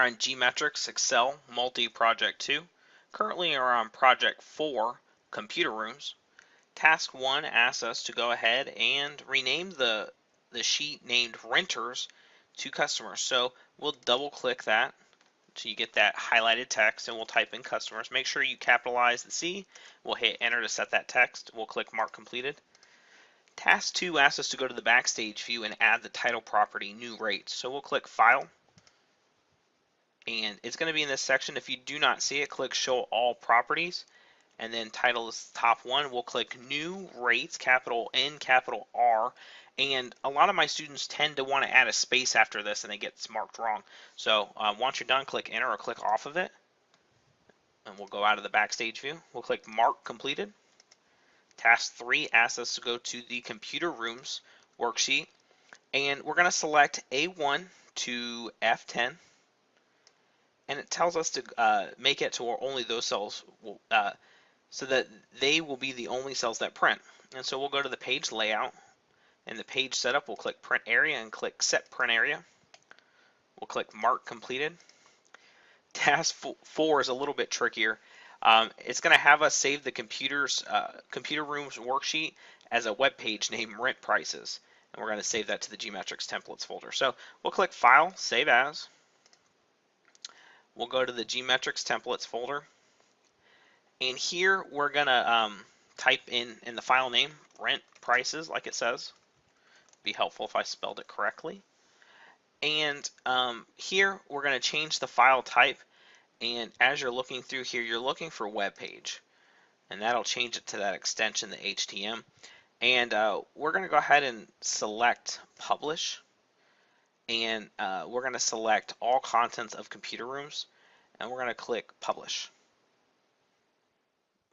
on GMetrix Excel Multi-Project 2. Currently we're on Project 4, Computer Rooms. Task 1 asks us to go ahead and rename the sheet named Renters to Customers. So we'll double click that so you get that highlighted text, and we'll type in Customers. Make sure you capitalize the C. We'll hit Enter to set that text. We'll click Mark Completed. Task 2 asks us to go to the Backstage view and add the title property New Rates. So we'll click File, and it's going to be in this section. If you do not see it, click Show All Properties, and then title is top one. We'll click New Rates, capital N, capital R, and a lot of my students tend to want to add a space after this, and it gets marked wrong. So once you're done, click Enter or click off of it, and we'll go out of the Backstage view. We'll click Mark Completed. Task 3 asks us to go to the Computer Rooms worksheet, and we're going to select A1 to F10, and it tells us to make it to where only those cells will, so that they will be the only cells that print. And so we'll go to the page layout, and the page setup, we'll click Print Area and click Set Print Area. We'll click Mark Completed. Task 4 is a little bit trickier. It's going to have us save the Computer Rooms worksheet as a web page named Rent Prices, and we're going to save that to the GMetrix Templates folder. So we'll click File, Save As. We'll go to the GMetrix Templates folder, and here we're going to type in the file name Rent Prices, like it says. Be helpful if I spelled it correctly. And here we're going to change the file type. And as you're looking through here, you're looking for web page, and that'll change it to that extension, the HTML. And we're going to go ahead and select Publish, and we're going to select all contents of Computer Rooms, and we're going to click Publish.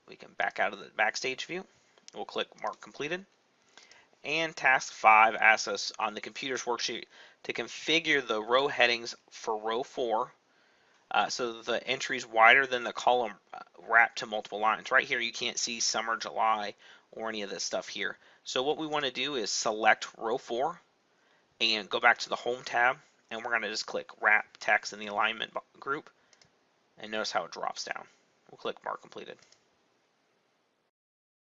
We can back out of the Backstage view. We'll click Mark Completed. And Task 5 asks us on the Computers worksheet to configure the row headings for row 4. So the entry is wider than the column wrapped to multiple lines. Right here you can't see summer, July, or any of this stuff here. So what we want to do is select row 4 and go back to the Home tab, and we're going to just click Wrap Text in the Alignment group, and notice how it drops down. We'll click Mark Completed.